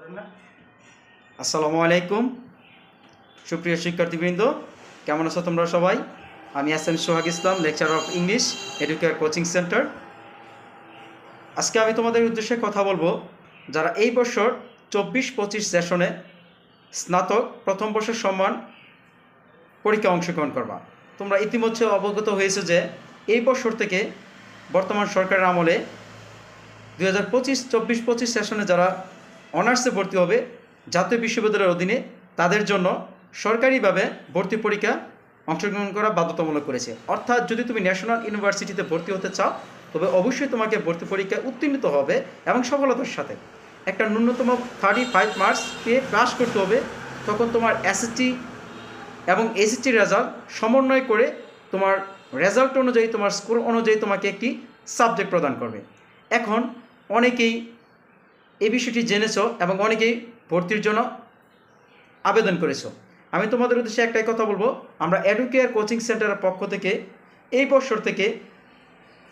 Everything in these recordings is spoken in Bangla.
আসসালামু আলাইকুম সুপ্রিয় শিক্ষার্থীবৃন্দ, কেমন আছো তোমরা সবাই? আমি SM. Sohag Islam, lecturer of English, educare coaching centre. আজকে আমি তোমাদের উদ্দেশ্যে কথা বলবো যারা এই বছর 24-25 সেশনে স্নাতক প্রথম বর্ষের সম্মান পরীক্ষা অংশগ্রহণ করবা। তোমরা ইতিমধ্যে অবগত হয়েছে যে এই বছর থেকে বর্তমান সরকারের আমলে 2024-25 সেশনে যারা অনার্সে ভর্তি হবে জাতীয় বিশ্ববিদ্যালয়ের অধীনে, তাদের জন্য সরকারিভাবে ভর্তি পরীক্ষা অংশগ্রহণ করা বাধ্যতামূলক করেছে। অর্থাৎ যদি তুমি ন্যাশনাল ইউনিভার্সিটিতে ভর্তি হতে চাও তবে অবশ্যই তোমাকে ভর্তি পরীক্ষায় উত্তীর্ণ হবে এবং সফলতার সাথে একটা ন্যূনতম 35 মার্কস পেয়ে পাস করতে হবে। তখন তোমার এসএসটি এবং এসএসটি রেজাল্ট সমন্বয় করে তোমার রেজাল্ট অনুযায়ী, তোমার স্কোর অনুযায়ী তোমাকে একটি সাবজেক্ট প্রদান করবে। এখন অনেকেই এই বিষয়টি জেনেছো এবং অনেকেই ভর্তির জন্য আবেদন করেছো। আমি তোমাদের উদ্দেশ্যে একটাই কথা বলবো, আমরা এডুকেয়ার কোচিং সেন্টারের পক্ষ থেকে এই বছর থেকে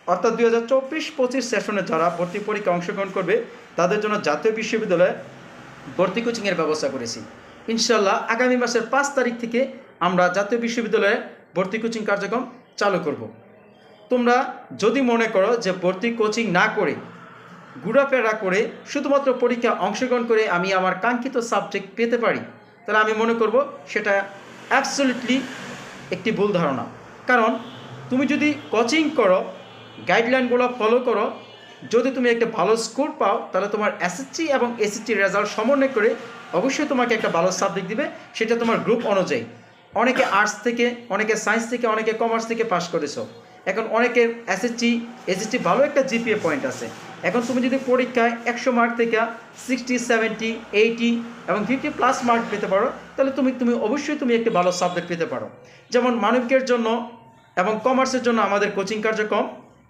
অর্থাৎ 2024-25 সেশনে যারা ভর্তি পরীক্ষা অংশগ্রহণ করবে তাদের জন্য জাতীয় বিশ্ববিদ্যালয়ে ভর্তি কোচিংয়ের ব্যবস্থা করেছি। ইনশাল্লাহ আগামী মাসের 5 তারিখ থেকে আমরা জাতীয় বিশ্ববিদ্যালয়ে ভর্তি কোচিং কার্যক্রম চালু করব। তোমরা যদি মনে করো যে ভর্তি কোচিং না করে, ঘোরাফেরা করে, শুধুমাত্র পরীক্ষা অংশগ্রহণ করে আমি আমার কাঙ্ক্ষিত সাবজেক্ট পেতে পারি, তাহলে আমি মনে করব সেটা অ্যাবসলিউটলি একটি ভুল ধারণা। কারণ তুমি যদি কোচিং করো, গাইডলাইনগুলো ফলো করো, যদি তুমি একটা ভালো স্কোর পাও, তাহলে তোমার এসএসসি এবং এসএসটি রেজাল্ট সমন্বয় করে অবশ্যই তোমাকে একটা ভালো সাবজেক্ট দিবে, সেটা তোমার গ্রুপ অনুযায়ী। অনেকে আর্টস থেকে, অনেকে সায়েন্স থেকে, অনেকে কমার্স থেকে পাস করেছো। এখন অনেকের এসএসটি ভালো একটা জিপিএ পয়েন্ট আছে। এখন তুমি যদি পরীক্ষায় 100 মার্ক থেকে 60, 70, 80 এবং 50+ মার্ক পেতে পারো, তাহলে তুমি অবশ্যই একটি ভালো সাবজেক্ট পেতে পারো। যেমন মানবিকের জন্য এবং কমার্সের জন্য আমাদের কোচিং কার্যক্রম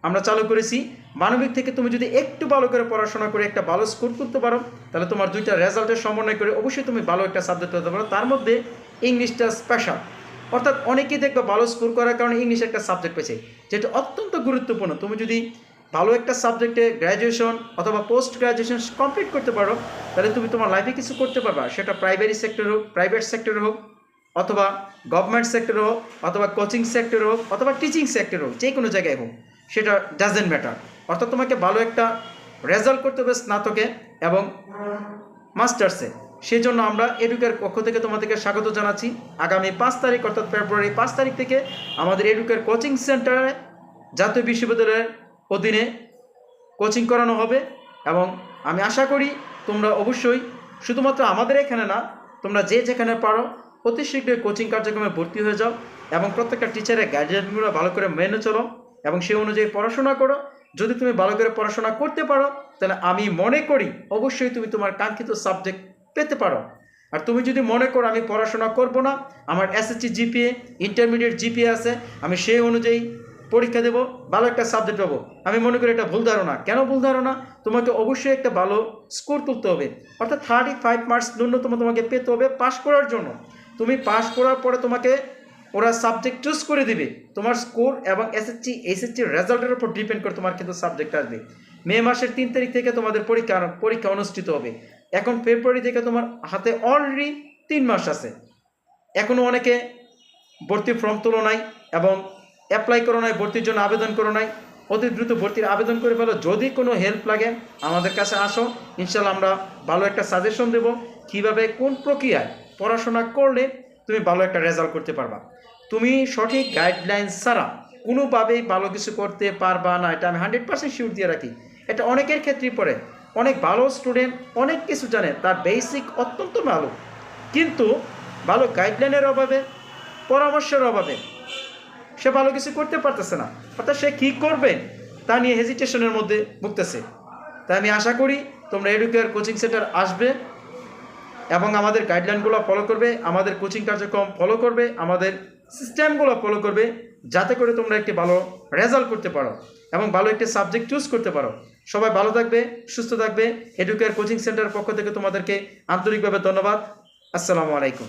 আমরা চালু করেছি। মানবিক থেকে তুমি যদি একটু ভালো করে পড়াশোনা করে একটা ভালো স্কোর করতে পারো, তাহলে তোমার দুইটা রেজাল্টের সমন্বয় করে অবশ্যই তুমি ভালো একটা সাবজেক্ট পেতে পারো। তার মধ্যে ইংলিশটা স্পেশাল, অর্থাৎ অনেকেই দেখবে ভালো স্কোর করার কারণে ইংলিশ একটা সাবজেক্ট পেয়েছে, যেটা অত্যন্ত গুরুত্বপূর্ণ। তুমি যদি ভালো একটা সাবজেক্টে গ্র্যাজুয়েশন অথবা পোস্ট গ্র্যাজুয়েশন কমপ্লিট করতে পারো, তাহলে তুমি তোমার লাইফে কিছু করতে পারবা। সেটা প্রাইমারি সেক্টর হোক, প্রাইভেট সেক্টরে হোক, অথবা গভর্নমেন্ট সেক্টরে হোক, অথবা কোচিং সেক্টরে হোক, অথবা টিচিং সেক্টরে হোক, যে কোনো জায়গায় হোক, সেটা ডাজেন্ট ম্যাটার। অর্থাৎ তোমাকে ভালো একটা রেজাল্ট করতে হবে স্নাতকে এবং মাস্টার্সে। সেই জন্য আমরা এডুকেয়ার পক্ষ থেকে তোমাদেরকে স্বাগত জানাচ্ছি। আগামী 5 তারিখ অর্থাৎ ফেব্রুয়ারি 5 তারিখ থেকে আমাদের এডুকেয়ার কোচিং সেন্টারে জাতীয় বিশ্ববিদ্যালয়ের অধীনে কোচিং করানো হবে এবং আমি আশা করি তোমরা অবশ্যই শুধুমাত্র আমাদের এখানে না, তোমরা যে যেখানে পারো অতি শীঘ্রই কোচিং কার্যক্রমে ভর্তি হয়ে যাও এবং প্রত্যেকটা টিচারের গাইডলাইনগুলো ভালো করে মেনে চলো এবং সেই অনুযায়ী পড়াশোনা করো। যদি তুমি ভালো করে পড়াশোনা করতে পারো, তাহলে আমি মনে করি অবশ্যই তুমি তোমার কাঙ্ক্ষিত সাবজেক্ট পেতে পারো। আর তুমি যদি মনে করো আমি পড়াশোনা করব না, আমার এসএসসি জিপিএ, ইন্টারমিডিয়েট জিপিএ আছে, আমি সেই অনুযায়ী পরীক্ষা দেবো, ভালো একটা সাবজেক্ট পাবো, আমি মনে করি এটা ভুল ধারণা। কেন ভুল ধারণা? তোমাকে অবশ্যই একটা ভালো স্কোর তুলতে হবে, অর্থাৎ 35 মার্কস ন্যূনতম তোমাকে পেতে হবে পাস করার জন্য। তুমি পাস করার পরে তোমাকে ওরা সাবজেক্ট চুজ করে দিবে, তোমার স্কোর এবং এসএসসি রেজাল্টের উপর ডিপেন্ড করে তোমার কিন্তু সাবজেক্ট আসবে। মে মাসের 3 তারিখ থেকে তোমাদের পরীক্ষা অনুষ্ঠিত হবে। এখন ফেব্রুয়ারি থেকে তোমার হাতে অলরেডি 3 মাস আছে। এখনও অনেকে ভর্তির ফর্ম তোলো নাই এবং অ্যাপ্লাই করো নাই, ভর্তির জন্য আবেদন করো নাই। অতি দ্রুত ভর্তির আবেদন করে ফেলো। যদি কোনো হেল্প লাগে আমাদের কাছে আসো, ইনশাল্লাহ আমরা ভালো একটা সাজেশন দেবো কীভাবে কোন প্রক্রিয়ায় পড়াশোনা করলে তুমি ভালো একটা রেজাল্ট করতে পারবা। তুমি সঠিক গাইডলাইন ছাড়া কোনোভাবেই ভালো কিছু করতে পারবা না, এটা আমি 100% শিওর দিয়ে রাখি। এটা অনেকের ক্ষেত্রেই পড়ে। অনেক ভালো স্টুডেন্ট অনেক কিছু জানে, তার বেসিক অত্যন্ত ভালো, কিন্তু ভালো গাইডলাইনের অভাবে, পরামর্শের অভাবে সে ভালো কিছু করতে পারতেছে না, অর্থাৎ সে কী করবে তা নিয়ে হেজিটেশনের মধ্যে ভুগতেছে। তাই আমি আশা করি তোমরা এডুকেয়ার কোচিং সেন্টার আসবে এবং আমাদের গাইডলাইনগুলো ফলো করবে, আমাদের কোচিং কার্যক্রম ফলো করবে, আমাদের সিস্টেমগুলো ফলো করবে, যাতে করে তোমরা একটি ভালো রেজাল্ট করতে পারো এবং ভালো একটি সাবজেক্ট চুজ করতে পারো। সবাই ভালো থাকবে, সুস্থ থাকবে। এডুকেয়ার কোচিং সেন্টারের পক্ষ থেকে তোমাদেরকে আন্তরিকভাবে ধন্যবাদ। আসসালামু আলাইকুম।